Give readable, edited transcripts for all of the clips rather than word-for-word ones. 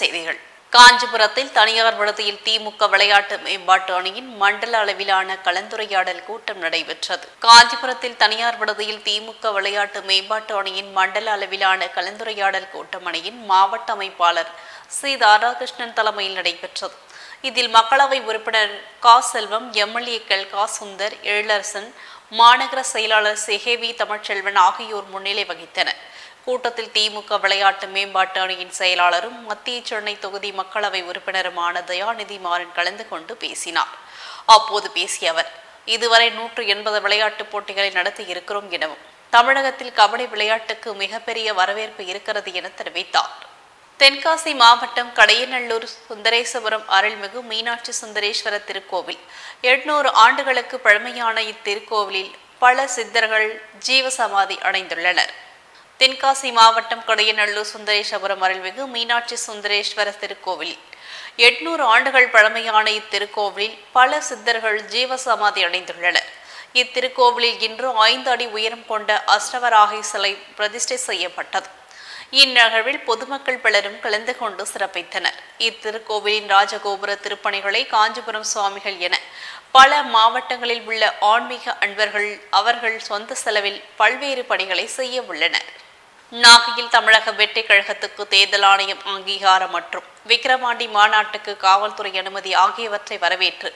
செய்திகள். காஞ்சிபுரத்தில் தனியார் விடுதியில் திமுக விளையாட்டு மேம்பாட்டு அணியின் மண்டல அளவிலான கலந்துரையாடல் கூட்டம் நடைபெற்றது. காஞ்சிபுரத்தில் தனியார் விடுதியில் திமுக விளையாட்டு மேம்பாட்டு அணியின் மண்டல அளவிலான கலந்துரையாடல் கூட்டம் அணியின் மாவட்ட அமைப்பாளர் சி. ராதாகிருஷ்ணன் தலைமையில் நடைபெற்றது. இதில் மக்களவை உறுப்பினர் கா. செல்வம், எம்எல்ஏக்கள் கா. சுந்தர், எழிலரசன், மாநகர செயலாளர் செஹேவி தமிழ்ச்செல்வன் ஆகியோர் முன்னிலை வகித்தனர். கூட்டத்தில் திமுக விளையாட்டு மேம்பாட்டு அணியின் செயலாளரும் மத்திய சென்னை தொகுதி மக்களவை உறுப்பினருமான தயாநிதி மாறன் கலந்து கொண்டு பேசினார். அப்போது பேசிய அவர், இதுவரை 180 விளையாட்டுப் போட்டிகளை நடத்தி இருக்கிறோம் எனவும் தமிழகத்தில் கபடி விளையாட்டுக்கு மிகப்பெரிய வரவேற்பு இருக்கிறது என தெரிவித்தார். தென்காசி மாவட்டம் கடையநல்லூர் சுந்தரேசபுரம் அருள்மிகு மீனாட்சி சுந்தரேஸ்வரர் திருக்கோவில் 800 ஆண்டுகளுக்கு பழமையான இத்திருக்கோவிலில் பல சித்தர்கள் ஜீவசமாதி அடைந்துள்ளனர். தென்காசி மாவட்டம் கடையநல்லூர் சுந்தரேசபுரம் அருள்மிகு மீனாட்சி சுந்தரேஸ்வரர் திருக்கோவிலில் 800 ஆண்டுகள் பழமையான இத்திருக்கோவிலில் பல சித்தர்கள் ஜீவசமாதி அடைந்துள்ளனர். இத்திருக்கோவிலில் இன்று 5 அடி உயரம் கொண்ட அஷ்டவராகி சிலை பிரதிஷ்டை செய்யப்பட்டது. இந்நிகழ்வில் பொதுமக்கள் பலரும் கலந்து கொண்டு சிறப்பித்தனர். இத்திருக்கோவிலின் ராஜகோபுர திருப்பணிகளை காஞ்சிபுரம் சுவாமிகள் என பல மாவட்டங்களில் உள்ள ஆன்மீக அன்பர்கள் அவர்கள் சொந்த செலவில் பல்வேறு பணிகளை செய்ய உள்ளனர். நாகையில் தமிழக வெற்றி கழகத்துக்கு தேர்தல் ஆணையம் அங்கீகாரம் மற்றும் விக்கிரவாண்டி மாநாட்டுக்கு காவல்துறை அனுமதி ஆகியவற்றை வரவேற்று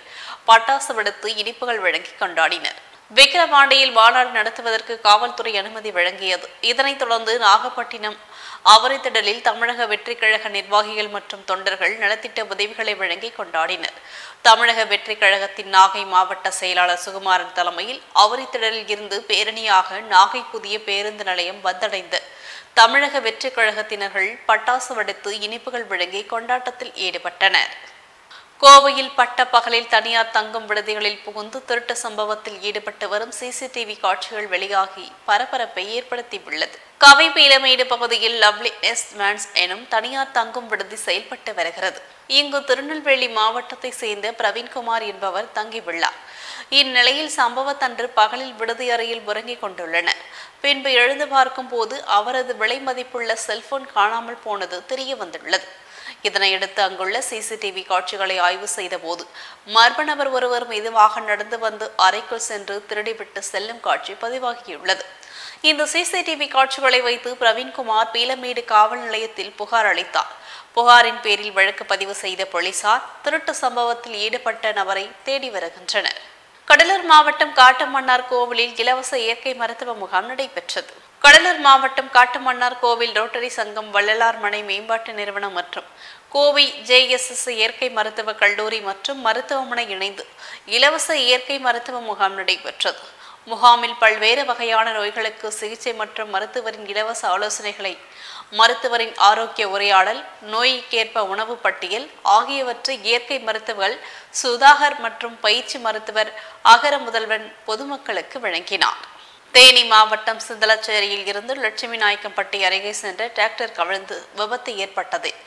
பட்டாசு வெடித்து இனிப்புகள் வழங்கி கொண்டாடினர். விக்கிரவாண்டியில் மாநாடு நடத்துவதற்கு காவல்துறை அனுமதி வழங்கியது. இதனைத் தொடர்ந்து நாகப்பட்டினம் அவரித்திடலில் தமிழக வெற்றி கழக நிர்வாகிகள் மற்றும் தொண்டர்கள் நலத்திட்ட உதவிகளை வழங்கி கொண்டாடினர். தமிழக வெற்றி கழகத்தின் நாகை மாவட்ட செயலாளர் சுகுமாரன் தலைமையில் அவரித்திடலில் இருந்து பேரணியாக நாகை புதிய பேருந்து நிலையம் வந்தடைந்த தமிழக வெற்றி கழகத்தினர்கள் பட்டாசு வெடித்து இனிப்புகள் வழங்கி கொண்டாட்டத்தில் ஈடுபட்டனர். கோவையில் பட்ட பகலில் தனியார் தங்கும் விடுதிகளில் புகுந்து திருட்டு சம்பவத்தில் ஈடுபட்டு வரும் சிசிடிவி காட்சிகள் வெளியாகி பரபரப்பை ஏற்படுத்தியுள்ளது. கவை பீலமேடு பகுதியில் லவ்லி எஸ்ட்மேன்ஸ் எனும் தனியார் தங்கும் விடுதி செயல்பட்டு வருகிறது. இங்கு திருநெல்வேலி மாவட்டத்தை சேர்ந்த பிரவீன்குமார் என்பவர் தங்கியுள்ளார். இந்நிலையில் சம்பவத்தன்று பகலில் விடுதி அறையில் உறங்கிக் கொண்டுள்ளனர். பின்பு எழுந்து பார்க்கும் போது அவரது விலை மதிப்புள்ள செல்போன் காணாமல் போனது தெரிய வந்துள்ளது. இதனையடுத்து அங்குள்ள சிசிடிவி காட்சிகளை ஆய்வு செய்த போது மர்ம நபர் ஒருவர் மெதுவாக நடந்து வந்து அறைக்குள் சென்று திருடிவிட்டு செல்லும் காட்சி பதிவாகியுள்ளது. இந்த சிசிடிவி காட்சிகளை வைத்து பிரவீன்குமார் பீலமேடு காவல் நிலையத்தில் புகார் அளித்தார். புகாரின் பேரில் வழக்கு பதிவு செய்த போலீசார் திருட்டு சம்பவத்தில் ஈடுபட்ட நபரை தேடி வருகின்றனர். கடலூர் மாவட்டம் காட்டுமன்னார் கோவிலில் இலவச இயற்கை மருத்துவ முகாம் நடைபெற்றது. கடலூர் மாவட்டம் காட்டுமன்னார் கோவில் ரோட்டரி சங்கம், வள்ளலார் மனை மேம்பாட்டு நிறுவனம் மற்றும் கோவை JSS இயற்கை மருத்துவ கல்லூரி மற்றும் மருத்துவமனை இணைந்து இலவச இயற்கை மருத்துவ முகாம் நடைபெற்றது. முகாமில் பல்வேறு வகையான நோய்களுக்கு சிகிச்சை மற்றும் மருத்துவரின் இலவச ஆலோசனைகளை, மருத்துவரின் ஆரோக்கிய உரையாடல், நோய்க்கேற்ப உணவு பட்டியல் ஆகியவற்றை இயற்கை மருத்துவர்கள் சுதாகர் மற்றும் பயிற்சி மருத்துவர் அகர முதல்வன் பொதுமக்களுக்கு வழங்கினார். தேனி மாவட்டம் சிந்தலச்சேரியில் இருந்து லட்சுமி நாயக்கம்பட்டி அருகே சென்ற டிராக்டர் கவிழ்ந்து விபத்து ஏற்பட்டதில்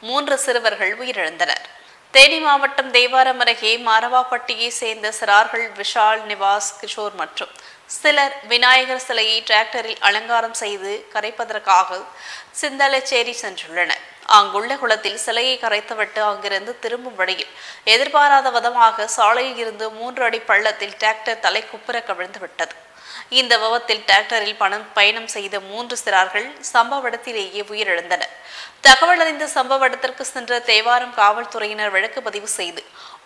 3 சிறுவர்கள் உயிரிழந்தனர். தேனி மாவட்டம் தேவாரம் அருகே மாரவாப்பட்டியை சேர்ந்த சிறார்கள் விஷால், நிவாஸ், கிஷோர் மற்றும் சிலர் விநாயகர் சிலையை டிராக்டரில் அலங்காரம் செய்து கரைப்பதற்காக சிந்தலச்சேரி சென்றுள்ளனர். அங்குள்ள குளத்தில் சிலையை கரைத்துவிட்டு அங்கிருந்து திரும்பும் வழியில் எதிர்பாராத விதமாக சாலையில் இருந்து 3 அடி பள்ளத்தில் டிராக்டர் தலை குப்புற கவிழ்ந்து விட்டது. இந்த விபத்தில் டிராக்டரில் பயணம் செய்த 3 சிறார்கள் சம்பவ இடத்திலேயே உயிரிழந்தனர். தகவல் அறிந்த சம்பவ இடத்திற்கு சென்ற தேவாரம் காவல்துறையினர் வழக்கு பதிவு செய்து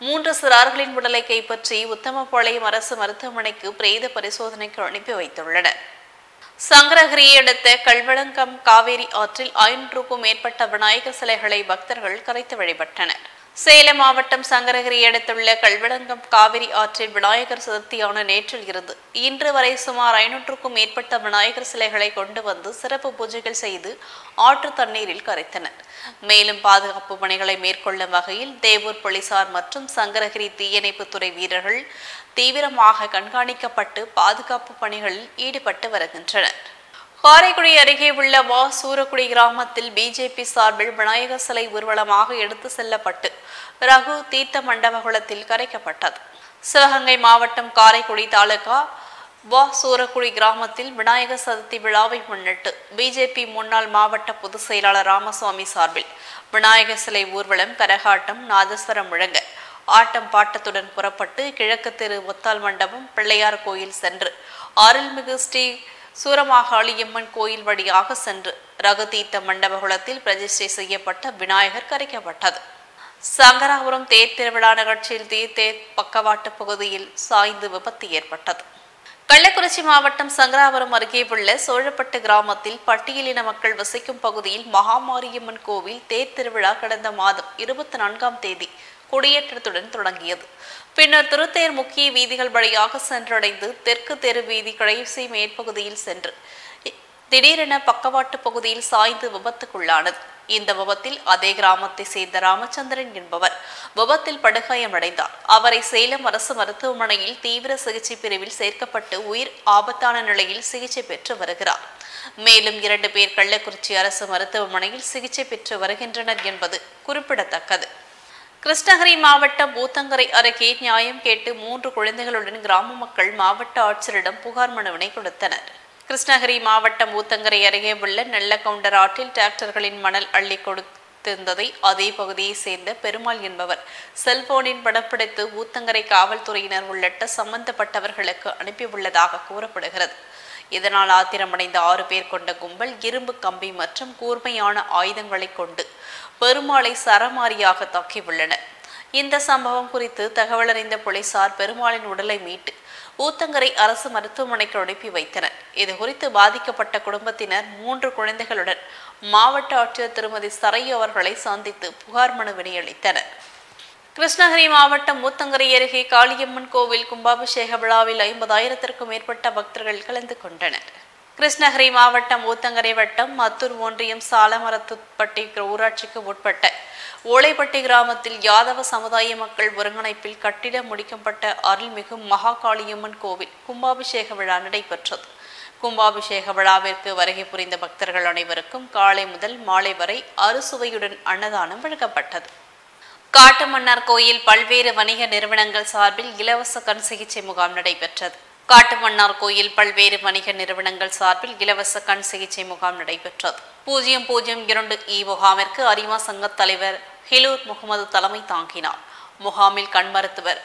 3 சிறார்களின் உடலை கைப்பற்றி உத்தமபாளையம் அரசு மருத்துவமனைக்கு பிரேத பரிசோதனைக்கு அனுப்பி வைத்துள்ளனர். சங்கரகிரியை அடுத்த கல்வளங்கம் காவேரி ஆற்றில் 500க்கும் மேற்பட்ட விநாயகர் சிலைகளை பக்தர்கள் கரைத்து வழிபட்டனர். சேலம் மாவட்டம் சங்கரகிரியை அடுத்துள்ள கல்வளங்கம் காவிரி ஆற்றில் விநாயகர் சதுர்த்தியான நேற்றில் இருந்து இன்று வரை சுமார் 500க்கும் மேற்பட்ட விநாயகர் சிலைகளை கொண்டு வந்து சிறப்பு பூஜைகள் செய்து ஆற்று தண்ணீரில் கரைத்தனர். மேலும் பாதுகாப்பு பணிகளை மேற்கொள்ளும் வகையில் தேவூர் போலீசார் மற்றும் சங்கரகிரி தீயணைப்புத்துறை வீரர்கள் தீவிரமாக கண்காணிக்கப்பட்டு பாதுகாப்பு பணிகளில் ஈடுபட்டு வருகின்றனர். காரைக்குடி அருகே உள்ள சூரக்குடி கிராமத்தில் பிஜேபி சார்பில் விநாயகர் சிலை ஊர்வலமாக எடுத்து செல்லப்பட்டு ரகு தீர்த்த மண்டப குளத்தில் கரைக்கப்பட்டது. சிவகங்கை மாவட்டம் காரைக்குடி தாலுகா சூரக்குடி கிராமத்தில் விநாயகர் சதுர்த்தி விழாவை முன்னிட்டு பிஜேபி முன்னாள் மாவட்ட பொதுச் செயலாளர் ராமசுவாமி சார்பில் விநாயகர் சிலை ஊர்வலம், கரகாட்டம், நாதஸ்வரம் முழங்க ஆட்டம் பாட்டத்துடன் புறப்பட்டு கிழக்கு தெரு முத்தால் மண்டபம் பிள்ளையார் கோயில் சென்று அருள்மிகு ஸ்ரீ சூரமாகாளியம்மன் கோயில் வழியாக சென்று ரகுதீர்த்த மண்டபகுளத்தில் பிரதிஷ்டை செய்யப்பட்ட விநாயகர் கரைக்கப்பட்டது. சங்கராபுரம் தேர் திருவிழா நிகழ்ச்சியில் தேர் பக்கவாட்டு பகுதியில் சாய்ந்து விபத்து ஏற்பட்டது. கள்ளக்குறிச்சி மாவட்டம் சங்கராபுரம் அருகே உள்ள சோழப்பட்டு கிராமத்தில் பட்டியலின மக்கள் வசிக்கும் பகுதியில் மகாமாரியம்மன் கோவில் தேர் திருவிழா கடந்த மாதம் 24ஆம் தேதி கொடியேற்றத்துடன் தொடங்கியது. பின்னர் திருத்தேர் முக்கிய வீதிகள் வழியாக சென்றடைந்து தெற்கு தெரு வீதி கடைசி மேற்பகுதியில் சென்று திடீரென பக்கவாட்டு பகுதியில் சாய்ந்து விபத்துக்குள்ளானது. இந்த விபத்தில் அதே கிராமத்தை சேர்ந்த ராமச்சந்திரன் என்பவர் விபத்தில் படுகாயமடைந்தார். அவரை சேலம் அரசு மருத்துவமனையில் தீவிர சிகிச்சை பிரிவில் சேர்க்கப்பட்டு உயிர் ஆபத்தான நிலையில் சிகிச்சை பெற்று வருகிறார். மேலும் 2 பேர் கள்ளக்குறிச்சி அரசு மருத்துவமனையில் சிகிச்சை பெற்று வருகின்றனர் என்பது குறிப்பிடத்தக்கது. கிருஷ்ணகிரி மாவட்டம் ஊத்தங்கரை அருகே நியாயம் கேட்டு 3 குழந்தைகளுடன் கிராம மக்கள் மாவட்ட ஆட்சியரிடம் புகார் மனுவினை கொடுத்தனர். கிருஷ்ணகிரி மாவட்டம் ஊத்தங்கரை அருகே உள்ள நெல்லக்கவுண்டர் ஆற்றில் டிராக்டர்களின் மணல் அள்ளி கொடுத்திருந்ததை அதே பகுதியை சேர்ந்த பெருமாள் என்பவர் செல்போனின் படப்பிடித்து ஊத்தங்கரை காவல்துறையினர் உள்ளிட்ட சம்பந்தப்பட்டவர்களுக்கு அனுப்பியுள்ளதாக கூறப்படுகிறது. இதனால் ஆத்திரமடைந்த 6 பேர் கொண்ட கும்பல் இரும்பு கம்பி மற்றும் கூர்மையான ஆயுதங்களை கொண்டு பெருமாளை சரமாரியாக தாக்கியுள்ளனர். இந்த சம்பவம் குறித்து தகவலறிந்த போலீசார் பெருமாளின் உடலை மீட்டு ஊத்தங்கரை அரசு மருத்துவமனைக்கு அனுப்பி வைத்தனர். இதுகுறித்து பாதிக்கப்பட்ட குடும்பத்தினர் 3 குழந்தைகளுடன் மாவட்ட ஆட்சியர் திருமதி சரையு அவர்களை சந்தித்து புகார் மனுவினை அளித்தனர். கிருஷ்ணகிரி மாவட்டம் ஊத்தங்கரை அருகே காளியம்மன் கோவில் கும்பாபிஷேக விழாவில் 50,000க்கும் மேற்பட்ட பக்தர்கள் கலந்து கொண்டனர். கிருஷ்ணகிரி மாவட்டம் ஊத்தங்கரை வட்டம் மத்தூர் ஒன்றியம் சாலமரத்துப்பட்டி ஊராட்சிக்கு உட்பட்ட ஓலைப்பட்டி கிராமத்தில் யாதவ சமுதாய மக்கள் ஒருங்கிணைப்பில் கட்டிட முடிக்கப்பட்ட அருள்மிகு மகாகாளியம்மன் கோவில் கும்பாபிஷேக விழா நடைபெற்றது. கும்பாபிஷேக விழாவிற்கு வருகை புரிந்த பக்தர்கள் அனைவருக்கும் காலை முதல் மாலை வரை அறுசுவையுடன் அன்னதானம் வழங்கப்பட்டது. காட்டுமன்னார் கோயில் பல்வேறு வணிக நிறுவனங்கள் சார்பில் இலவச கண் சிகிச்சை முகாம் நடைபெற்றது. காட்டுமன்னார் கோயில் பல்வேறு வணிக நிறுவனங்கள் சார்பில் இலவச கண் சிகிச்சை முகாம் நடைபெற்றது. 002 முகாமிற்கு அரிமா சங்க தலைவர் ஹிலூர் முகமது தலைமை தாங்கினார். முகாமில் கண் மருத்துவர்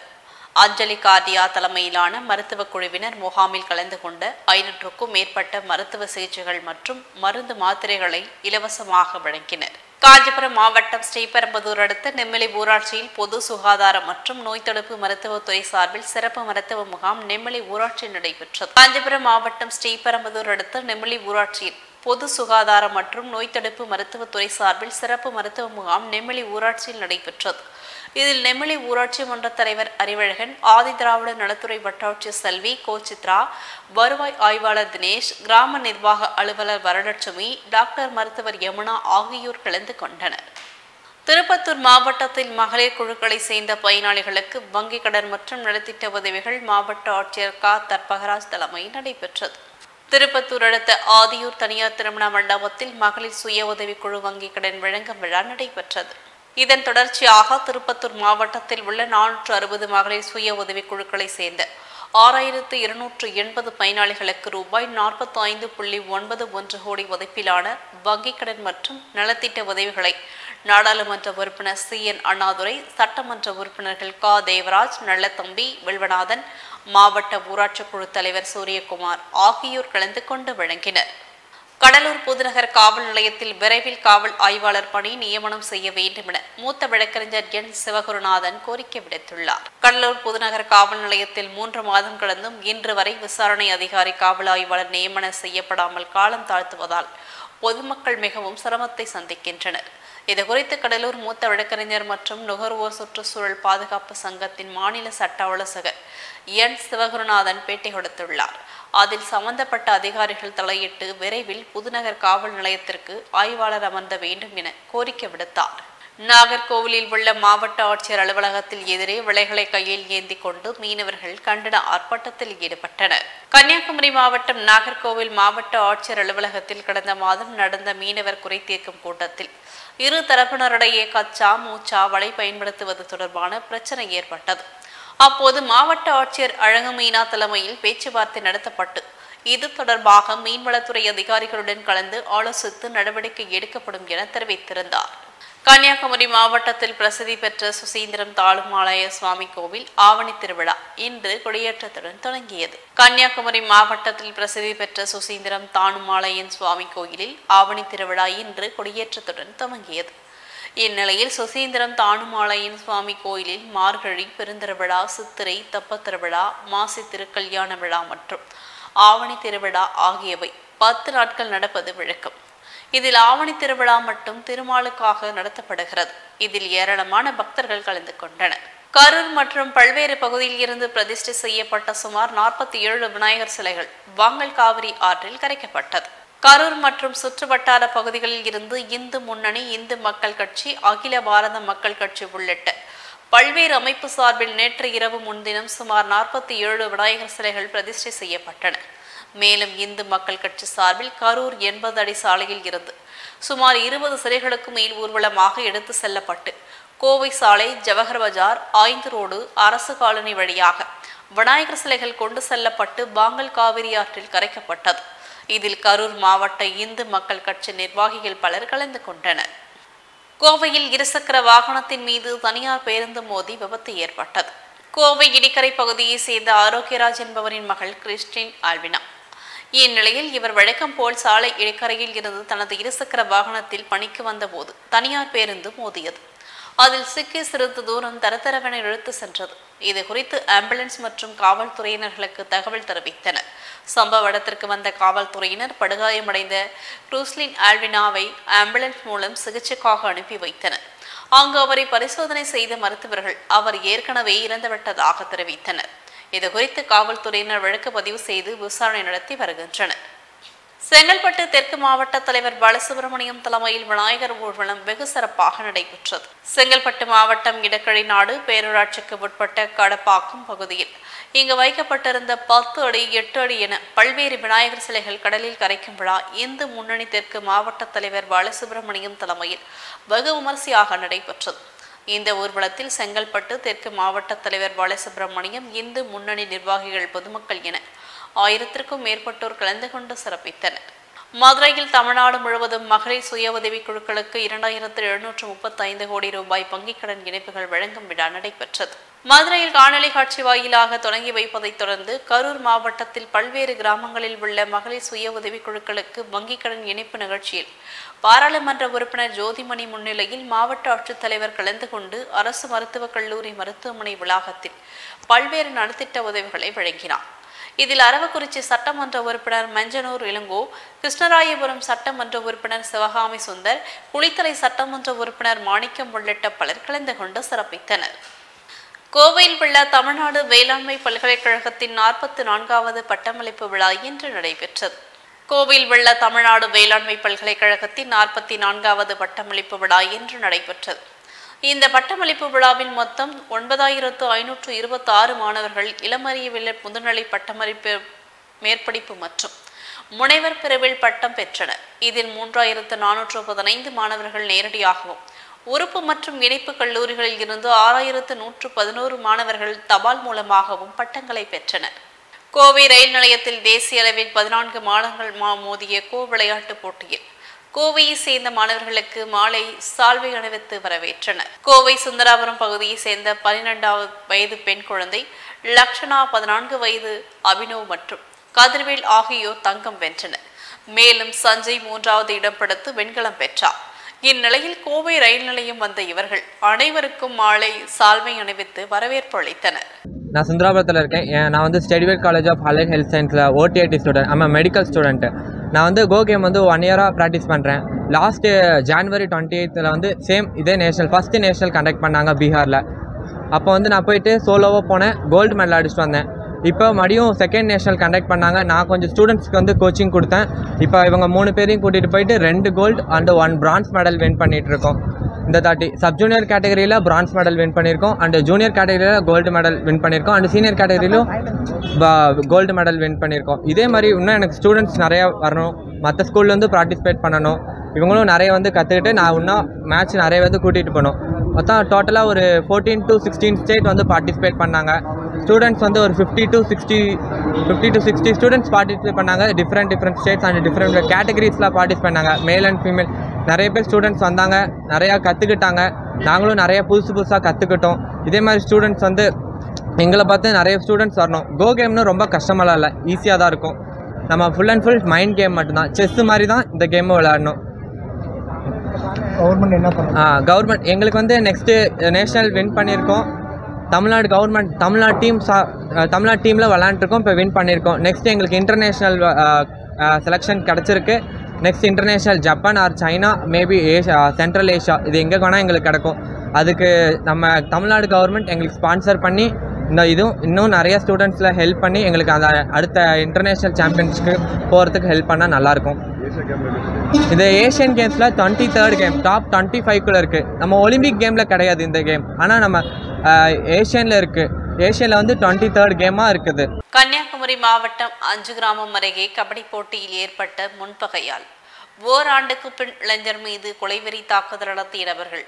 அஞ்சலி கார்டியா தலைமையிலான மருத்துவ குழுவினர் முகாமில் கலந்து கொண்ட 500க்கும் மேற்பட்ட மருத்துவ சிகிச்சைகள் மற்றும் மருந்து மாத்திரைகளை இலவசமாக வழங்கினர். காஞ்சிபுரம் மாவட்டம் ஸ்ரீபெரும்புதூர் அடுத்த நெம்மிலி ஊராட்சியில் பொது சுகாதாரம் மற்றும் நோய் தடுப்பு மருத்துவத்துறை சார்பில் சிறப்பு மருத்துவ முகாம் நெம்மிலி ஊராட்சியில் நடைபெற்றது. காஞ்சிபுரம் மாவட்டம் ஸ்ரீபெரும்புதூர் அடுத்த நெம்மிலி ஊராட்சியில் பொது சுகாதாரம் மற்றும் நோய் தடுப்பு மருத்துவத்துறை சார்பில் சிறப்பு மருத்துவ முகாம் நெம்மிலி ஊராட்சியில் நடைபெற்றது. இதில் நெம்மிலி ஊராட்சி மன்ற தலைவர் அறிவழகன், ஆதி திராவிட நலத்துறை வட்டாட்சியர் செல்வி கோச்சித்ரா, வருவாய் ஆய்வாளர் தினேஷ், கிராம நிர்வாக அலுவலர் வரலட்சுமி, டாக்டர் மருத்துவர் யமுனா ஆகியோர் கலந்து கொண்டனர். திருப்பத்தூர் மாவட்டத்தில் மகளிர் குழுக்களை சேர்ந்த பயனாளிகளுக்கு வங்கி கடன் மற்றும் நலத்திட்ட உதவிகள் மாவட்ட ஆட்சியர் க. தர்பகராஜ் தலைமையில் நடைபெற்றது. திருப்பத்தூர் அடுத்த ஆதியூர் தனியார் திருமண மண்டபத்தில் மகளிர் சுய உதவிக்குழு வங்கி கடன் வழங்கும் விழா நடைபெற்றது. இதன் தொடர்ச்சியாக திருப்பத்தூர் மாவட்டத்தில் உள்ள 460 மகளிர் சுய உதவிக்குழுக்களை சேர்ந்த 6280 பயனாளிகளுக்கு ரூபாய் 45.91 கோடி மதிப்பிலான வங்கிக் கடன் மற்றும் நலத்திட்ட உதவிகளை நாடாளுமன்ற உறுப்பினர் CN அண்ணாதுரை, சட்டமன்ற உறுப்பினர்கள் க. தேவராஜ், நல்லத்தம்பி, வெல்வநாதன், மாவட்ட ஊராட்சி குழு தலைவர் சூரியகுமார் ஆகியோர் கலந்து கொண்டு வழங்கினர். கடலூர் புதுநகர் காவல் நிலையத்தில் விரைவில் காவல் ஆய்வாளர் பணி நியமனம் செய்ய வேண்டும் என மூத்த வழக்கறிஞர் என். சிவகுருநாதன் கோரிக்கை விடுத்துள்ளார். கடலூர் புதுநகர் காவல் நிலையத்தில் 3 மாதம் கடந்தும் இன்று வரை விசாரணை அதிகாரி காவல் ஆய்வாளர் நியமனம் செய்யப்படாமல் காலம் தாழ்த்துவதால் பொதுமக்கள் மிகவும் சிரமத்தை சந்திக்கின்றனர். இதுகுறித்து கடலூர் மூத்த வழக்கறிஞர் மற்றும் நுகர்வோர் சுற்றுச்சூழல் பாதுகாப்பு சங்கத்தின் மாநில சட்ட ஆலோசகர் என். சிவகுருநாதன் பேட்டி கொடுத்துள்ளார். அதில் சம்பந்தப்பட்ட அதிகாரிகள் தலையிட்டு விரைவில் புதுநகர் காவல் நிலையத்திற்கு ஆய்வாளர் அமர்த்த வேண்டும் என கோரிக்கை விடுத்தார். நாகர்கோவிலில் உள்ள மாவட்ட ஆட்சியர் அலுவலகத்தில் எதிரே விளைகளை கையில் ஏந்தி கொண்டு மீனவர்கள் கண்டன ஆர்ப்பாட்டத்தில் ஈடுபட்டனர். கன்னியாகுமரி மாவட்டம் நாகர்கோவில் மாவட்ட ஆட்சியர் அலுவலகத்தில் கடந்த மாதம் நடந்த மீனவர் குறை தீர்க்கும் கூட்டத்தில் இரு தரப்பினரிடையே கச்சா மூச்சா வலை பயன்படுத்துவது தொடர்பான பிரச்சனை ஏற்பட்டது. அப்போது மாவட்ட ஆட்சியர் அழகுமீனா தலைமையில் பேச்சுவார்த்தை நடத்தப்பட்டு இது தொடர்பாக மீன்வளத்துறை அதிகாரிகளுடன் கலந்து ஆலோசித்து நடவடிக்கை எடுக்கப்படும் என தெரிவித்திருந்தார். கன்னியாகுமரி மாவட்டத்தில் பிரசித்தி பெற்ற சுசீந்திரம் தாளுமாலய சுவாமி கோவில் ஆவணி திருவிழா இன்று கொடியேற்றத்துடன் தொடங்கியது. கன்னியாகுமரி மாவட்டத்தில் பிரசித்தி பெற்ற சுசீந்திரம் தானுமாலயன் சுவாமி கோயிலில் ஆவணி திருவிழா இன்று கொடியேற்றத்துடன் துவங்கியது. இந்நிலையில் சுசீந்திரம் தானுமாலயன் சுவாமி கோயிலில் மார்கழி பெருந்திருவிழா, சித்திரை தெப்பத் திருவிழா, மாசி திருக்கல்யாண விழா மற்றும் ஆவணி திருவிழா ஆகியவை 10 நாட்கள் நடப்பது வழக்கம். இதில் ஆவணி திருவிழா மட்டும் திருமாலுக்காக நடத்தப்படுகிறது. இதில் ஏராளமான பக்தர்கள் கலந்து கொண்டனர். கரூர் மற்றும் பல்வேறு பகுதியில் இருந்து பிரதிஷ்டை செய்யப்பட்ட சுமார் 47 விநாயகர் சிலைகள் வாங்கல் காவிரி ஆற்றில் கரைக்கப்பட்டது. கரூர் மற்றும் சுற்றுவட்டார பகுதிகளில் இருந்து இந்து முன்னணி, இந்து மக்கள் கட்சி, அகில பாரத மக்கள் கட்சி உள்ளிட்ட பல்வேறு அமைப்பு சார்பில் நேற்று இரவு முன்தினம் சுமார் 47 விநாயகர் சிலைகள் பிரதிஷ்டை செய்யப்பட்டன. மேலும் இந்து மக்கள் கட்சி சார்பில் கரூர் 80 அடி சாலையில் இருந்து சுமார் 20 சிலைகளுக்கு மேல் ஊர்வலமாக எடுத்து செல்லப்பட்டு கோவை சாலை, ஜவஹர் பஜார், ஆய்ந்து ரோடு, அரசு காலனி வழியாக விநாயகர் சிலைகள் கொண்டு செல்லப்பட்டு பாங்கல் காவிரி ஆற்றில் கரைக்கப்பட்டது. இதில் கரூர் மாவட்ட இந்து மக்கள் கட்சி நிர்வாகிகள் பலர் கலந்து கொண்டனர். கோவையில் இருசக்கர வாகனத்தின் மீது தனியார் பேருந்து மோதி விபத்து ஏற்பட்டது. கோவை இடிக்கரை பகுதியை சேர்ந்த ஆரோக்கியராஜ் என்பவரின் மகள் கிறிஸ்டின் ஆல்வினா. இந்நிலையில் இவர் வழக்கம் போல் சாலை இடைக்கரையில் இருந்து தனது இருசக்கர வாகனத்தில் பணிக்கு வந்தபோது தனியார் பேருந்து மோதியது. அதில் சிக்கி சிறிது தூரம் தரதரவென இழுத்து சென்றது. இது குறித்து ஆம்புலன்ஸ் மற்றும் காவல்துறையினர்களுக்கு தகவல் தெரிவித்தனர். சம்பவ இடத்திற்கு வந்த காவல்துறையினர் படுகாயமடைந்த கிறிஸ்டின் ஆல்வினாவை ஆம்புலன்ஸ் மூலம் சிகிச்சைக்காக அனுப்பி வைத்தனர். அங்கு அவரை பரிசோதனை செய்த மருத்துவர்கள் அவர் ஏற்கனவே இறந்துவிட்டதாக தெரிவித்தனர். இதுகுறித்து காவல்துறையினர் வழக்கு பதிவு செய்து விசாரணை நடத்தி வருகின்றனர். செங்கல்பட்டு தெற்கு மாவட்ட தலைவர் பாலசுப்ரமணியம் தலைமையில் விநாயகர் ஊர்வலம் வெகு சிறப்பாக நடைபெற்றது. செங்கல்பட்டு மாவட்டம் இடக்கழி நாடு பேரூராட்சிக்கு உட்பட்ட கடப்பாக்கம் பகுதியில் இங்கு வைக்கப்பட்டிருந்த 10 அடி 8 அடி என பல்வேறு விநாயகர் சிலைகள் கடலில் கரைக்கும் விழா இந்து முன்னணி தெற்கு மாவட்ட தலைவர் பாலசுப்ரமணியம் தலைமையில் வெகு விமரிசையாக நடைபெற்றது. இந்த ஊர்வலத்தில் செங்கல்பட்டு தெற்கு மாவட்ட தலைவர் பாலசுப்ரமணியம், இந்து முன்னணி நிர்வாகிகள், பொதுமக்கள் என 1000க்கும் மேற்பட்டோர் கலந்து கொண்டு சிறப்பித்தனர். மதுரையில் தமிழ்நாடு முழுவதும் மகளிர் சுய உதவிக் குழுக்களுக்கு 2735 கோடி ரூபாய் வங்கிக் கடன் இணைப்புகள் வழங்கும் விழா நடைபெற்றது. மதுரையில் காணொலி காட்சி வாயிலாக தொடங்கி வைப்பதைத் தொடர்ந்து கரூர் மாவட்டத்தில் பல்வேறு கிராமங்களில் உள்ள மகளிர் சுய உதவிக் குழுக்களுக்கு வங்கிக் கடன் இணைப்பு நிகழ்ச்சியில் பாராளுமன்ற உறுப்பினர் ஜோதிமணி முன்னிலையில் மாவட்ட ஆட்சித்தலைவர் கலந்து கொண்டு அரசு மருத்துவக் கல்லூரி மருத்துவமனை வளாகத்தில் பல்வேறு நலத்திட்ட உதவிகளை வழங்கினார். இதில் அரவக்குறிச்சி சட்டமன்ற உறுப்பினர் மஞ்சனூர் இளங்கோ, கிருஷ்ணராயபுரம் சட்டமன்ற உறுப்பினர் சிவகாமி சுந்தர், குளித்தலை சட்டமன்ற உறுப்பினர் மாணிக்கம் உள்ளிட்ட பலர் கலந்து கொண்டு சிறப்பித்தனர். கோவையில் உள்ள தமிழ்நாடு வேளாண்மை பல்கலைக்கழகத்தின் 44வது பட்டமளிப்பு விழா இன்று நடைபெற்றது. கோவையில் உள்ள தமிழ்நாடு வேளாண்மை பல்கலைக்கழகத்தின் 44வது பட்டமளிப்பு விழா இன்று நடைபெற்றது. இந்த பட்டமளிப்பு விழாவில் மொத்தம் 9526 மாணவர்கள் இளமறியவியல் முதுநிலை பட்டமளிப்பு மேற்படிப்பு மற்றும் முனைவர் பிரிவில் பட்டம் பெற்றனர். இதில் 3415 மாணவர்கள் நேரடியாகவும், உறுப்பு மற்றும் இணைப்பு கல்லூரிகளில் இருந்து 6111 மாணவர்கள் தபால் மூலமாகவும் பட்டங்களை பெற்றனர். கோவை ரயில் நிலையத்தில் தேசிய அளவில் 14 மாதங்கள் மோதிய விளையாட்டு போட்டியில் கோவையை சேர்ந்த மாணவர்களுக்கு மாலை சால்வை அணிவித்து வரவேற்றனர். கோவை சுந்தராபுரம் பகுதியை சேர்ந்த 12 வயது பெண் குழந்தை லக்ஷனா, 14 வயது அபினவ் மற்றும் கதிர்வேல் ஆகியோர் தங்கம் வென்றனர். மேலும் சஞ்சய் 3வது இடம் பிடித்து வெண்கலம் பெற்றார். இந்நிலையில் கோவை ரயில் நிலையம் வந்த இவர்கள் அனைவருக்கும் மாலை சால்வை அணிவித்து வரவேற்பு அளித்தனர். நான் சுந்தராபுரத்தில் இருக்கேன். நான் வந்து ஸ்டடிவேட் காலேஜ் ஆஃப் அலைட் ஹெல்த் சயின்ஸில் OTIT ஸ்டூடெண்ட். Medical student. நான் வந்து கோ கேம் வந்து 1 இயராக ப்ராக்டிஸ் பண்ணுறேன். லாஸ்ட்டு January 28th வந்து சேம் இதே ஃபஸ்ட்டு நேஷனல் கண்டக்ட் பண்ணாங்க பீகாரில். அப்போ வந்து நான் போயிட்டு சோலோவாக போனேன், கோல்டு மெடல் அடிச்சுட்டு வந்தேன். இப்போ மறுபடியும் செகண்ட் நேஷனல் கண்டக்ட் பண்ணாங்க. நான் கொஞ்சம் ஸ்டூடெண்ட்ஸ்க்கு வந்து கோச்சிங் கொடுத்தேன். இப்போ இவங்க 3 பேரையும் கூட்டிகிட்டு போயிட்டு 2 gold and 1 bronze medal win பண்ணிகிட்ருக்கோம். இந்த தாட்டி சப் ஜூனியர் கேட்டகரியில் பிரான்ஸ் மெடல் வின் பண்ணியிருக்கோம், அண்ட் ஜூனியர் கேட்டகரியில் கோல்டு மெடல் வின் பண்ணியிருக்கோம், அண்ட் சீனியர் கேட்டகரியிலும் கோல்டு மெடல் வின் பண்ணியிருக்கோம். இதே மாதிரி இன்னும் எனக்கு ஸ்டூடெண்ட்ஸ் நிறையா வரணும், மற்ற ஸ்கூல்லேருந்து பார்ட்டிசிபேட் பண்ணணும். இவங்களும் நிறைய வந்து கற்றுக்கிட்டு நான் இன்னும் மேட்ச் நிறைய வந்து கூட்டிகிட்டு போகணும். மொத்தம் டோட்டலாக ஒரு 14 to 16 ஸ்டேட் வந்து பார்ட்டிசிபேட் பண்ணாங்க. ஸ்டூடெண்ட்ஸ் வந்து ஒரு 50 to 60 ஸ்டூடெண்ட்ஸ் பார்ட்டிசிபேட் பண்ணாங்க. டிஃப்ரெண்ட் ஸ்டேட்ஸ் அண்ட் டிஃப்ரெண்ட் கேட்டகரிஸில் பார்ட்டிசிபேட் பண்ணாங்க. மேல் அண்ட் ஃபீமேல் நிறைய பேர் ஸ்டூடெண்ட்ஸ் வந்தாங்க, நிறையா கற்றுக்கிட்டாங்க. நாங்களும் நிறைய புதுசாக கற்றுக்கிட்டோம். இதே மாதிரி ஸ்டூடெண்ட்ஸ் வந்து எங்களை பார்த்து நிறைய ஸ்டூடெண்ட்ஸ் வரணும். கோ கேம்னு ரொம்ப கஷ்டமெல்லாம் இல்லை, ஈஸியாக தான் இருக்கும். நம்ம full and full mind game மட்டும்தான். செஸ் மாதிரி தான் இந்த கேமை விளையாடணும். கவர்மெண்ட் என்ன பண்ணுங்க? கவர்மெண்ட் எங்களுக்கு வந்து நெக்ஸ்ட்டு நேஷ்னல் வின் பண்ணியிருக்கோம். தமிழ்நாடு கவர்மெண்ட் தமிழ்நாடு டீமில் விளாண்டுருக்கோம். இப்போ வின் பண்ணியிருக்கோம். நெக்ஸ்ட்டு எங்களுக்கு இன்டர்நேஷ்னல் செலெக்ஷன் கிடச்சிருக்கு. Next international Japan or China, maybe Central Asia, இது எங்கே வேணால் எங்களுக்கு கிடக்கும். அதுக்கு நம்ம தமிழ்நாடு கவர்மெண்ட் எங்களுக்கு ஸ்பான்சர் பண்ணி இதுவும் இன்னும் நிறைய ஸ்டூடெண்ட்ஸில் ஹெல்ப் பண்ணி எங்களுக்கு அந்த அடுத்த இன்டர்நேஷ்னல் சாம்பியன்ஸ்க்கு போகிறதுக்கு ஹெல்ப் பண்ணால் நல்லாயிருக்கும். இது ஏஷியன் கேம்ஸில் 23rd கேம், டாப் 25க்குள்ளே இருக்குது. நம்ம ஒலிம்பிக் கேமில் கிடையாது இந்த கேம், ஆனால் நம்ம ஏஷியனில் இருக்குது. ஏஷியாவில் வந்து 23rd கேமாக இருக்குது. கன்னியாகுமரி மாவட்டம் 5 கிராமம் அருகே கபடி போட்டியில் ஏற்பட்ட முன்பகையால் ஓராண்டுக்கு பின் இளைஞர் மீது கொலைவெறி தாக்குதல் நடத்திய நபர்கள்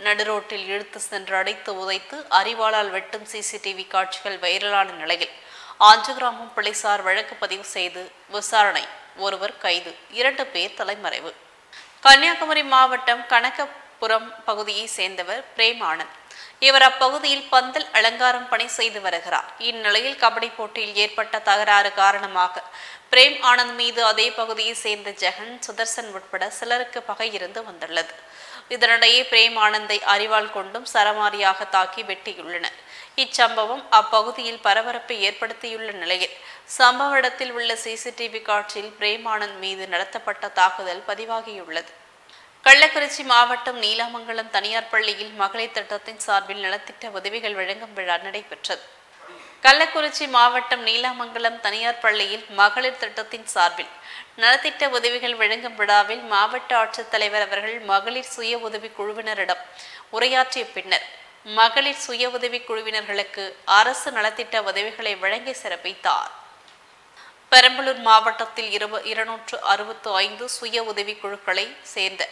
நடுரோட்டில் இழுத்து சென்று அடைத்து உதைத்து அரிவாளால் வெட்டும் சிசிடிவி காட்சிகள் வைரலான நிலையில் 5 கிராமம் போலீசார் வழக்கு பதிவு செய்து விசாரணை. ஒருவர் கைது, 2 பேர் தலைமறைவு. கன்னியாகுமரி மாவட்டம் கனகபுரம் பகுதியை சேர்ந்தவர் பிரேம் ஆனந்த். இவர் அப்பகுதியில் பந்தல் அலங்காரம் பணி செய்து வருகிறார். இந்நிலையில் கபடி போட்டியில் ஏற்பட்ட தகராறு காரணமாக பிரேம் ஆனந்த் மீது அதே பகுதியை சேர்ந்த ஜெகன், சுதர்சன் உட்பட சிலருக்கு பகை இருந்து வந்துள்ளது. இதனிடையே பிரேம் ஆனந்தை அரிவாள் கொண்டும் சரமாரியாக தாக்கி வெட்டியுள்ளனர். இச்சம்பவம் அப்பகுதியில் பரபரப்பை ஏற்படுத்தியுள்ள நிலையில் சம்பவ இடத்தில் உள்ள சிசிடிவி காட்சியில் பிரேம் ஆனந்த் மீது நடத்தப்பட்ட தாக்குதல் பதிவாகியுள்ளது. கள்ளக்குறிச்சி மாவட்டம் நீலாமங்கலம் தனியார் பள்ளியில் மகளிர் திட்டத்தின் சார்பில் நலத்திட்ட உதவிகள் வழங்கும் விழா நடைபெற்றது. கள்ளக்குறிச்சி மாவட்டம் நீலாமங்கலம் தனியார் பள்ளியில் மகளிர் திட்டத்தின் சார்பில் நலத்திட்ட உதவிகள் வழங்கும் விழாவில் மாவட்ட ஆட்சித்தலைவர் அவர்கள் மகளிர் சுய உதவி குழுவினரிடம் உரையாற்றிய பின்னர் மகளிர் சுய உதவி குழுவினர்களுக்கு அரசு நலத்திட்ட உதவிகளை வழங்கி சிறப்பித்தார். பெரம்பலூர் மாவட்டத்தில் 265 சுய உதவி குழுக்களை சேர்ந்த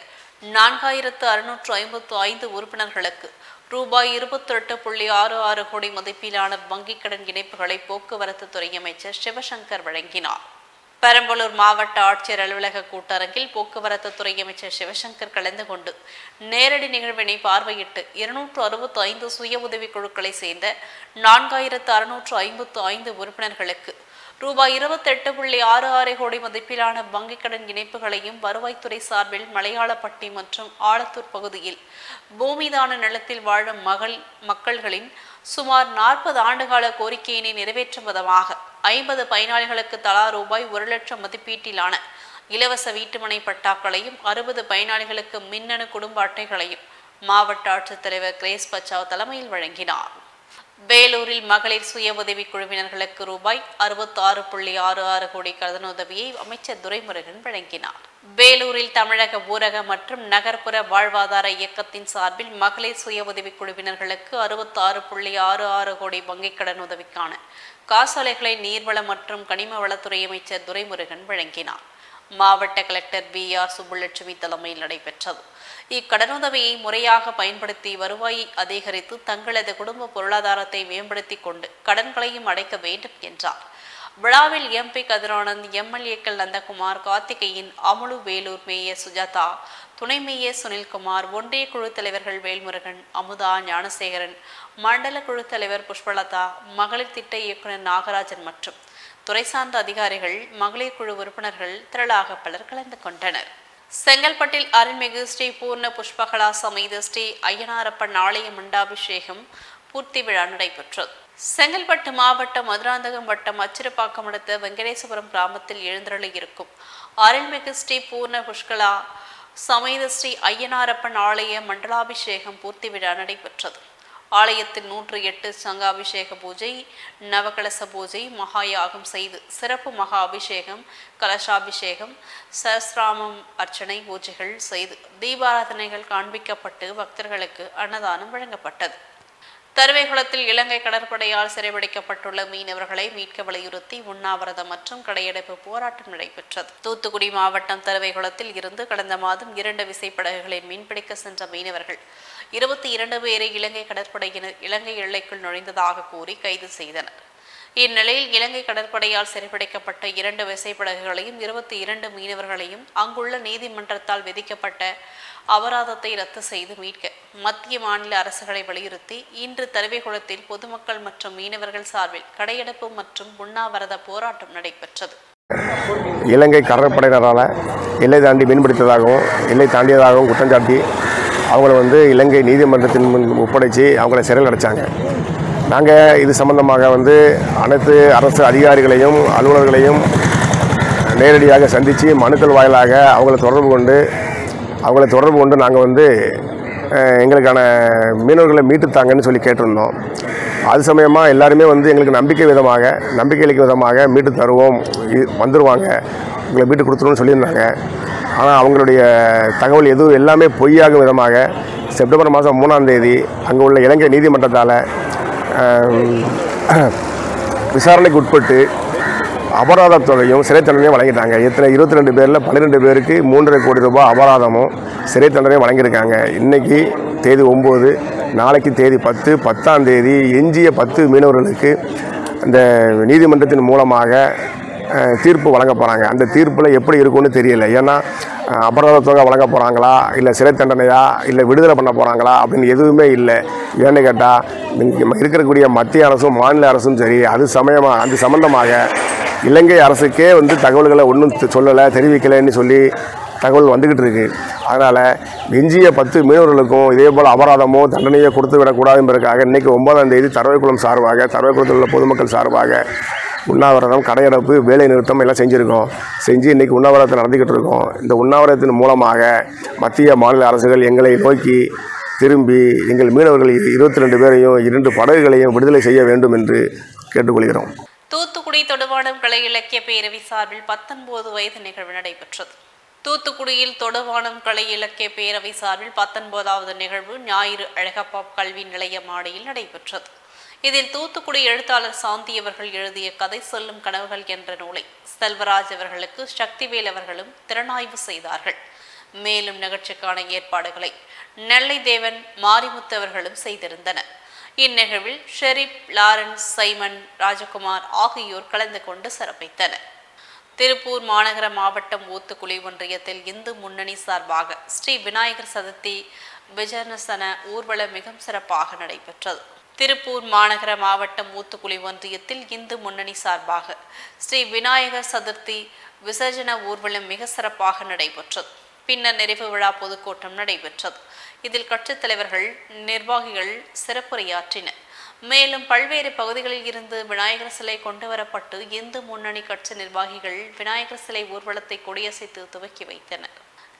4655 உறுப்பினர்களுக்கு ரூபாய் 28.66 கோடி மதிப்பிலான வங்கிக் கடன் இணைப்புகளை போக்குவரத்து துறை அமைச்சர் சிவசங்கர் வழங்கினார். பெரம்பலூர் மாவட்ட ஆட்சியர் அலுவலக கூட்டரங்கில் போக்குவரத்து துறை அமைச்சர் சிவசங்கர் கலந்து கொண்டு நேரடி நிகழ்வினை பார்வையிட்டு 265 சுய உதவி குழுக்களை சேர்ந்த 4655 உறுப்பினர்களுக்கு ரூபாய் 28.66 கோடி மதிப்பிலான வங்கிக் கடன் இணைப்புகளையும் வருவாய்த்துறை சார்பில் மலையாளப்பட்டி மற்றும் ஆலத்தூர் பகுதியில் பூமிதான நிலத்தில் வாழும் மக்கள்களின் சுமார் 40 ஆண்டுகால கோரிக்கையினை நிறைவேற்றும் விதமாக 50 பயனாளிகளுக்கு தலா ரூபாய் 1 லட்சம் மதிப்பீட்டிலான இலவச வீட்டுமனை பட்டாக்களையும் 60 பயனாளிகளுக்கு மின்னணு குடும்ப அட்டைகளையும் மாவட்ட ஆட்சித்தலைவர் கிரேஸ் பச்சாவ் தலைமையில் வழங்கினார். வேலூரில் மகளிர் சுய உதவி குழுவினர்களுக்கு ரூபாய் 66.66 கோடி கடனுதவியை அமைச்சர் துரைமுருகன் வழங்கினார். வேலூரில் தமிழக ஊரக மற்றும் நகர்ப்புற வாழ்வாதார இயக்கத்தின் சார்பில் மகளிர் சுய உதவி குழுவினர்களுக்கு 66.66 கோடி வங்கிக் கடன் உதவிக்கான காசோலைகளை நீர்வள மற்றும் கனிம வளத்துறை அமைச்சர் துரைமுருகன் வழங்கினார். மாவட்ட கலெக்டர் BR சுப்புலட்சுமி தலைமையில் நடைபெற்றது. இக்கடனுதவியை முறையாக பயன்படுத்தி வருவாயை அதிகரித்து தங்களது குடும்ப பொருளாதாரத்தை மேம்படுத்தி கொண்டு கடன்களையும் அடைக்க வேண்டும் என்றார். விழாவில் MP கதிரானந்த், MLAக்கள் நந்தகுமார், கார்த்திகேயன், அமுலு, வேலூர் மேயர் சுஜாதா, துணை மேயர் சுனில்குமார், ஒன்றிய குழு தலைவர்கள் வேல்முருகன், அமுதா, ஞானசேகரன், மண்டல குழு தலைவர் புஷ்பலதா, மகளிர் திட்ட இயக்குனர் நாகராஜன் மற்றும் துறை சார்ந்த அதிகாரிகள், மகளிர் குழு உறுப்பினர்கள் திரளாக பலர் கலந்து கொண்டனர். செங்கல்பட்டில் அருள்மிகு ஸ்ரீ பூர்ண புஷ்பகலா சமேத ஸ்ரீ ஐயனாரப்பன் ஆலய மண்டாபிஷேகம் பூர்த்தி விழா நடைபெற்றது. செங்கல்பட்டு மாவட்டம் மதுராந்தகம் வட்டம் அச்சிறுபாக்கம் அடுத்த வெங்கடேசபுரம் கிராமத்தில் எழுந்தருளி இருக்கும் அருள்மிகு ஸ்ரீ பூர்ண புஷ்கலா சமேத ஸ்ரீ ஐயனாரப்பன் ஆலய மண்டலாபிஷேகம் பூர்த்தி விழா நடைபெற்றது. ஆலயத்தில் 108 சங்காபிஷேக பூஜை, நவகலச பூஜை, மகாயாகம் செய்து சிறப்பு மகா அபிஷேகம், கலசாபிஷேகம், சஹஸ்ராமம் அர்ச்சனை பூஜைகள் செய்து தீபாராதனைகள் காண்பிக்கப்பட்டு பக்தர்களுக்கு அன்னதானம் வழங்கப்பட்டது. தருவைகுளத்தில் இலங்கை கடற்படையால் சிறைபிடிக்கப்பட்டுள்ள மீனவர்களை மீட்க வலியுறுத்தி உண்ணாவிரதம் மற்றும் கடையடைப்பு போராட்டம் நடைபெற்றது. தூத்துக்குடி மாவட்டம் தருவைகுளத்தில் இருந்து கடந்த மாதம் 2 விசைப்படகுகளில் மீன்பிடிக்க சென்ற மீனவர்கள் 22 பேரை இலங்கை கடற்படையினர் இலங்கை எல்லைக்குள் நுழைந்ததாக கூறி கைது செய்தனர். இந்நிலையில் இலங்கை கடற்படையால் சிறைப்பிடிக்கப்பட்ட 2 விசைப்படகுகளையும் 22 மீனவர்களையும் அங்குள்ள நீதிமன்றத்தால் விதிக்கப்பட்ட அபராதத்தை ரத்து செய்து மீட்க மத்திய மாநில அரசுகளை வலியுறுத்தி இன்று தருவைக்குளத்தில் பொதுமக்கள் மற்றும் மீனவர்கள் சார்பில் கடையெடுப்பு மற்றும் உண்ணாவிரத போராட்டம் நடைபெற்றது. இலங்கை கடற்படையினரால் எல்லை தாண்டி மீன்பிடித்ததாகவும் எல்லை தாண்டியதாகவும் குற்றஞ்சாட்டி அவங்கள இலங்கை நீதிமன்றத்தின் முன் ஒப்படைச்சு அவங்கள சிறையில் அடைச்சாங்க. நாங்கள் இது சம்பந்தமாக அனைத்து அரசு அதிகாரிகளையும் அலுவலர்களையும் நேரடியாக சந்தித்து மனுக்கள் வாயிலாக அவங்கள தொடர்பு கொண்டு நாங்கள் எங்களுக்கான மீனவர்களை மீட்டுத்தாங்கன்னு சொல்லி கேட்டிருந்தோம். அது சமயமாக எல்லாருமே எங்களுக்கு நம்பிக்கை அளிக்கும் விதமாக மீட்டு தருவோம், வந்துடுவாங்க, உங்களை மீட்டு கொடுத்துருவோம்னு சொல்லியிருந்தாங்க. ஆனால் அவங்களுடைய தகவல் எதுவும் எல்லாமே பொய்யாகும் விதமாக செப்டம்பர் மாதம் 3ஆம் தேதி அங்கே உள்ள இலங்கை நீதிமன்றத்தால் விசாரணைக்கு உட்பட்டு அபராத தொகையும் சிறை தண்டனையும் வழங்கிட்டாங்க. 22 பேரில் 12 பேருக்கு 3.5 கோடி ரூபாய் அபராதமும் சிறை தண்டனையும் வழங்கியிருக்காங்க. இன்றைக்கி தேதி 9, நாளைக்கு தேதி 10, 10ஆம் தேதி எஞ்சிய 10 மீனவர்களுக்கு இந்த நீதிமன்றத்தின் மூலமாக தீர்ப்பு வழங்க போகிறாங்க. அந்த தீர்ப்பில் எப்படி இருக்குன்னு தெரியல. ஏன்னா அபராத தொகை வழங்க போகிறாங்களா, இல்லை சிறை தண்டனையா, இல்லை விடுதலை பண்ண போகிறாங்களா அப்படின்னு எதுவுமே இல்லை. ஏன்னு கேட்டால் இருக்கக்கூடிய மத்திய அரசும் மாநில அரசும் சரி அது சம்பந்தமாக இலங்கை அரசுக்கே தகவல்களை ஒன்றும் சொல்லலை, தெரிவிக்கலைன்னு சொல்லி தகவல் வந்துக்கிட்டு இருக்குது. அதனால் எஞ்சிய 10 மீனவர்களுக்கும் இதே போல் அபராதமோ தண்டனையோ கொடுத்து விடக்கூடாது என்பதற்காக இன்றைக்கி 9ஆம் தேதி தருவைக்குளத்தில் உள்ள பொதுமக்கள் சார்பாக உண்ணாவிரதம், கடையடைப்பு, வேலை நிறுத்தம் எல்லாம் செஞ்சு இன்றைக்கி உண்ணாவிரதத்தை நடத்திக்கிட்டு இருக்கோம். இந்த உண்ணாவிரதத்தின் மூலமாக மத்திய மாநில அரசுகள் எங்களை நோக்கி திரும்பி எங்கள் மீனவர்கள் 22 பேரையும் 2 படகுகளையும் விடுதலை செய்ய வேண்டும் என்று கேட்டுக்கொள்கிறோம். தூத்துக்குடி தொடுவானம் கலை இலக்கிய பேரவை சார்பில் 19 வயது நிகழ்வு நடைபெற்றது. தூத்துக்குடியில் தொடுவானம் கலை இலக்கிய பேரவை சார்பில் 19வது நிகழ்வு ஞாயிறு அழகப்பா கல்வி நிலைய மாடியில் நடைபெற்றது. இதில் தூத்துக்குடி எழுத்தாளர் சாந்தி அவர்கள் எழுதிய கதை சொல்லும் கனவுகள் என்ற நூலை செல்வராஜ் அவர்களுக்கு சக்திவேல் அவர்களும் திறனாய்வு செய்தார்கள். மேலும் நிகழ்ச்சிக்கான ஏற்பாடுகளை நெல்லை தேவன், மாரிமுத்து அவர்களும் செய்திருந்தனர். இந்நிகழ்வில் ஷெரீப், லாரன்ஸ், சைமன், ராஜகுமார் ஆகியோர் கலந்து கொண்டு சிறப்பித்தனர். திருப்பூர் மாநகர மாவட்டம் ஊத்துக்குளி ஒன்றியத்தில் இந்து முன்னணி சார்பாக ஸ்ரீ விநாயகர் சதுர்த்தி விஜயநசன ஊர்வலம் மிக சிறப்பாக நடைபெற்றது. திருப்பூர் மாநகர மாவட்டம் ஊத்துக்குளி ஒன்றியத்தில் இந்து முன்னணி சார்பாக ஸ்ரீ விநாயகர் சதுர்த்தி விசர்ஜன ஊர்வலம் மிக சிறப்பாக நடைபெற்றது. பின்னர் நிறைவு விழா பொதுக்கூட்டம் நடைபெற்றது. இதில் கட்சித் தலைவர்கள், நிர்வாகிகள் சிறப்புரையாற்றினர். மேலும் பல்வேறு பகுதிகளில் இருந்து விநாயகர் சிலை கொண்டுவரப்பட்டு இந்து முன்னணி கட்சி நிர்வாகிகள் விநாயகர் சிலை ஊர்வலத்தை கொடியசைத்து துவக்கி வைத்தனர்.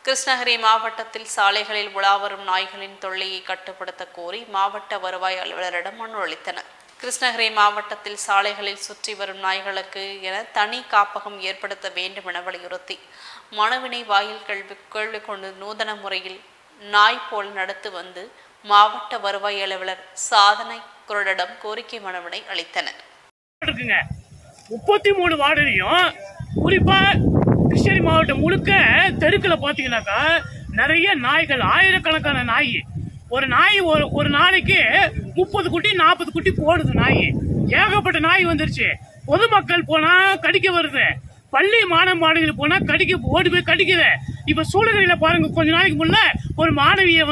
கிருஷ்ணகிரி மாவட்டத்தில் சாலைகளில் உலாவரும் நாய்களின் தொல்லையை கட்டுப்படுத்த கோரி மாவட்ட வருவாய் அலுவலரிடம் மனு அளித்தனர். கிருஷ்ணகிரி மாவட்டத்தில் சாலைகளில் சுற்றி வரும் நாய்களுக்கு என தனி காப்பகம் ஏற்படுத்த வேண்டும் என வலியுறுத்தி மனுவினை வாயில் கேள்வி கொண்டு நூதன முறையில் நாய் போல் நடத்து வந்து மாவட்ட வருவாய் அலுவலர் சாதனை குரலிடம் கோரிக்கை மனுவினை அளித்தனர். 33 வார்டுலையும் குறிப்பா கிருஷ்ணகிரி மாவட்டம் முழுக்க தெருக்களை பாத்தீங்கன்னாக்கா நிறைய நாய்கள், ஆயிரக்கணக்கான நாய். ஒரு நாய் ஒரு நாளைக்கு 30 குட்டி 40 குட்டி போடுது நாய். ஏகப்பட்ட நாய் வந்துருச்சு. பொதுமக்கள் போனா கடிக்க வருது, பள்ளி மாணவர்கள் போனா ஓடி போய் கடிக்குது. இப்ப சூழலில பாருங்க, கொஞ்ச நாளைக்கு முன்ன ஒரு மாணவிய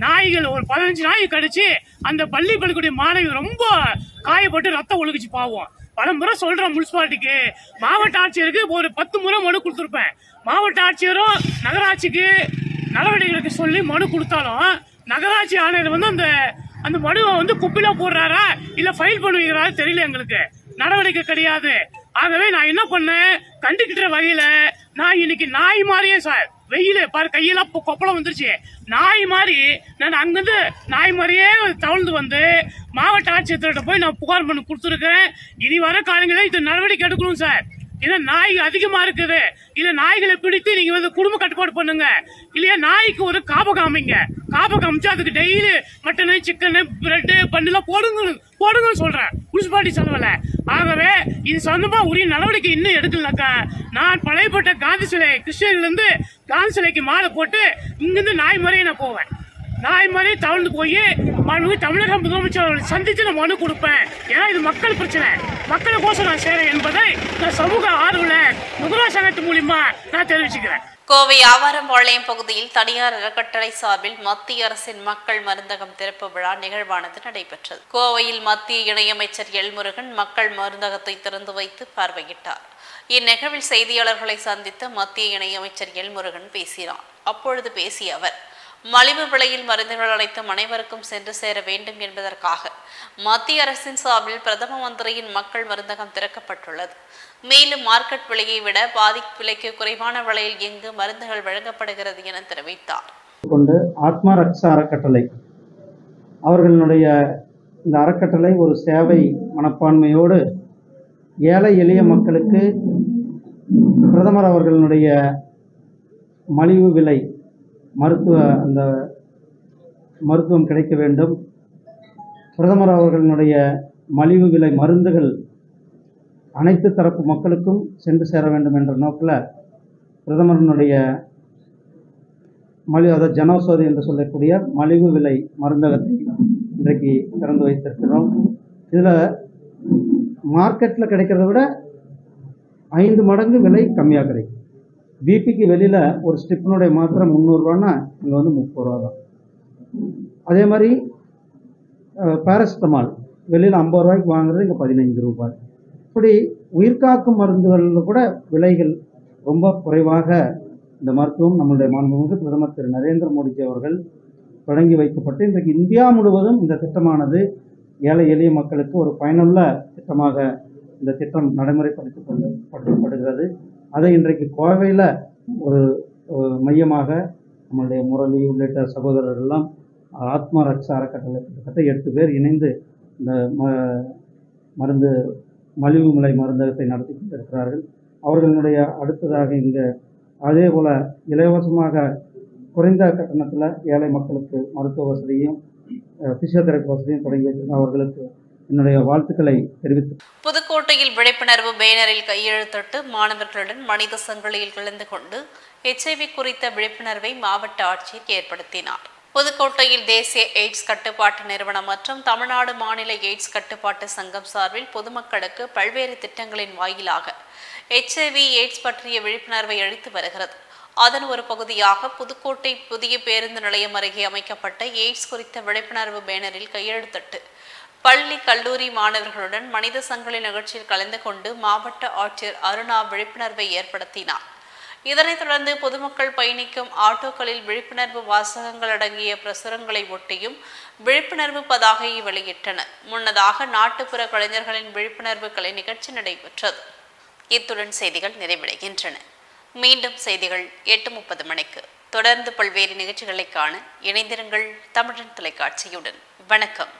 நாய்கள் ஒரு 15 நாய் கடிச்சு அந்த பள்ளி பள்ளிக்கூடிய மாணவி ரொம்ப காயப்பட்டு ரத்தம் ஒழுகுச்சு. பாவம். பல முறை சொல்றேன் முனிசிபாலிட்டிக்கு, மாவட்ட ஆட்சியருக்கு ஒரு 10 முறை மனு கொடுத்துருப்பேன். மாவட்ட ஆட்சியரும் நகராட்சிக்கு நடவடிக்கைகளுக்கு சொல்லி மனு கொடுத்தாலும் நகராட்சி ஆணையர் அந்த மனுவை குப்பில போடுறாரா இல்ல ஃபைல் பண்ணுவீங்களா தெரியல. எங்களுக்கு நடவடிக்கை கிடையாது. ஆகவே நான் என்ன பண்ணேன், கண்டுகிட்ட வகையில நான் இன்னைக்கு நாய் மாதிரியே சார், வெயில பாரு கையெல்லாம் கொப்பளம் வந்துருச்சு, நாய் மாதிரி நான் அங்கிருந்து நாய் மாதிரியே தவழ்ந்து மாவட்ட ஆட்சியர்கிட்ட போய் நான் புகார் பண்ணி கொடுத்துருக்கேன். இனி வர காலங்களில் இது நடவடிக்கை எடுக்கணும் சார். ஏன்னா நாய் அதிகமா இருக்குது. இல்ல நாய்களை பிடித்து நீங்க குடும்ப கட்டுப்பாடு பண்ணுங்க. இல்லையா நாய்க்கு ஒரு காப்பகம் அமைங்க. காப்பகம் அமைச்சு அதுக்கு டெய்லி மட்டனு, சிக்கனு, பிரெட்டு, பண்ணெல்லாம் போடுங்கன்னு சொல்றேன் முனிசிபாலிட்டி செலவுல. ஆகவே இது சொந்தமா உரிய நடவடிக்கை இன்னும் எடுக்கலனாக்கா நான் பழையப்பட்ட காந்தி சிலை கிருஷ்ணகிரில இருந்து காந்தி சிலைக்கு மாலை போட்டு இங்கிருந்து நாய் முறையை நான் போவேன். நாய் மாதிரி தவழ்ந்து போய் தமிழக முதலமைச்சர் சந்தித்து நான் மனு கொடுப்பேன். ஏன்னா இது மக்கள் பிரச்சனை, மக்களுக்கோசம் நான் செய்றேன் என்பதை நான் சமூக ஆர்வலர் முகலார் சங்கத்து மூலியமா நான் தெரிவிச்சுக்கிறேன். கோவை ஆவாரம்பாளையம் பகுதியில் தனியார் அறக்கட்டளை சார்பில் மத்திய அரசின் மக்கள் மருந்தகம் திறப்பு விழா நிகழ்வானது நடைபெற்றது. கோவையில் மத்திய இணையமைச்சர் எல் முருகன் மக்கள் மருந்தகத்தை திறந்து வைத்து பார்வையிட்டார். இந்நிகழ்வில் செய்தியாளர்களை சந்தித்த மத்திய இணையமைச்சர் எல் முருகன் பேசினார். அப்பொழுது பேசிய அவர், மலிவு விலையில் மருந்துகள் அனைத்தும் அனைவருக்கும் சென்று சேர வேண்டும் என்பதற்காக மத்திய அரசின் சார்பில் பிரதம மந்திரியின் மக்கள் மருந்தகம் திறக்கப்பட்டுள்ளது. மேலும் மார்க்கெட் விலையை விட பாதி விலைக்கு குறைவான விலையில் எங்கு மருந்துகள் வழங்கப்படுகிறது என தெரிவித்தார். கொண்டு ஆத்மா ரக்ஷா அறக்கட்டளை அவர்களுடைய இந்த அறக்கட்டளை ஒரு சேவை மனப்பான்மையோடு ஏழை எளிய மக்களுக்கு பிரதமர் அவர்களுடைய மலிவு விலை மருத்துவம் கிடைக்க வேண்டும், பிரதமர் அவர்களுடைய மலிவு விலை மருந்துகள் அனைத்து தரப்பு மக்களுக்கும் சென்று சேர வேண்டும் என்ற நோக்கில் பிரதமருடைய அதாவது ஜனௌஷதி என்று சொல்லக்கூடிய மலிவு விலை மருந்தகத்தை இன்றைக்கு திறந்து வைத்திருக்கிறோம். இதில் மார்க்கெட்டில் கிடைக்கிறத விட 5 மடங்கு விலை கம்மியாக கிடைக்கும். பிபிக்கு வெளியில் ஒரு ஸ்டிப்பினுடைய மாத்திரை 300 ரூபான்னா இங்கே வந்து 30 ரூபா தான். அதே மாதிரி பேரசிட்டமால் வெளியில் 50 ரூபாய்க்கு வாங்குறது இங்கே 15 ரூபாய். இப்படி உயிர்காக்கும் மருந்துகளில் கூட விலைகள் ரொம்ப குறைவாக இந்த மருத்துவம் நம்முடைய மாண்புமிகு பிரதமர் திரு நரேந்திர மோடிஜி அவர்கள் தொடங்கி வைக்கப்பட்டு இன்றைக்கு இந்தியா முழுவதும் இந்த திட்டமானது ஏழை எளிய மக்களுக்கு ஒரு பயனுள்ள திட்டமாக இந்த திட்டம் நடைமுறைப்படுத்தப்படுகிறது. அதை இன்றைக்கு கோவையில் ஒரு மையமாக நம்மளுடைய முரளி உள்ளிட்ட சகோதரர்கள் எல்லாம் ஆத்மா ரக்ஷா அறக்கட்டளை கிட்டத்தட்ட 8 பேர் இணைந்து இந்த மலிவு விலை மருந்தகத்தை நடத்தி கொண்டிருக்கிறார்கள். அவர்களுடைய அடுத்ததாக இங்கே அதே போல் இலவசமாக குறைந்த கட்டணத்தில் ஏழை மக்களுக்கு மருத்துவ வசதியும் பிசியோதெரபி வசதியும் தொடங்கி வைத்திருக்க அவர்களுக்கு என்னுடைய வாழ்த்துக்களை தெரிவித்து புதுக்கோட்டையில் விழிப்புணர்வு பேனரில் கையெழுத்திட்டு மாணவர்களுடன் மனித சங்கிலியில் கலந்து கொண்டு HIV குறித்த விழிப்புணர்வை மாவட்ட ஆட்சியர் ஏற்படுத்தினார். புதுக்கோட்டையில் தேசிய எய்ட்ஸ் கட்டுப்பாட்டு நிறுவனம் மற்றும் தமிழ்நாடு மாநில எய்ட்ஸ் கட்டுப்பாட்டு சங்கம் சார்பில் பொதுமக்களுக்கு பல்வேறு திட்டங்களின் வாயிலாக HIV எய்ட்ஸ் பற்றிய விழிப்புணர்வை அளித்து வருகிறது. அதன் ஒரு பகுதியாக புதுக்கோட்டை புதிய பேருந்து நிலையம் அருகே அமைக்கப்பட்ட எய்ட்ஸ் குறித்த விழிப்புணர்வு பேனரில் கையெழுத்திட்டு பள்ளி கல்லூரி மாணவர்களுடன் மனித சங்கிலி நிகழ்ச்சியில் கலந்து கொண்டு மாவட்ட ஆட்சியர் அருணா விழிப்புணர்வை ஏற்படுத்தினார். இதனைத் தொடர்ந்து பொதுமக்கள் பயணிக்கும் ஆட்டோக்களில் விழிப்புணர்வு வாசகங்கள் அடங்கிய பிரசுரங்களை ஒட்டியும் விழிப்புணர்வு பதாகையை வெளியிட்டனர். முன்னதாக நாட்டுப்புற கலைஞர்களின் விழிப்புணர்வு கலை நிகழ்ச்சி நடைபெற்றது. இத்துடன் செய்திகள் நிறைவடைகின்றன. மீண்டும் செய்திகள் 8:30 மணிக்கு. தொடர்ந்து பல்வேறு நிகழ்ச்சிகளை காண இணைந்திருங்கள் தமிழன் தொலைக்காட்சியுடன். வணக்கம்.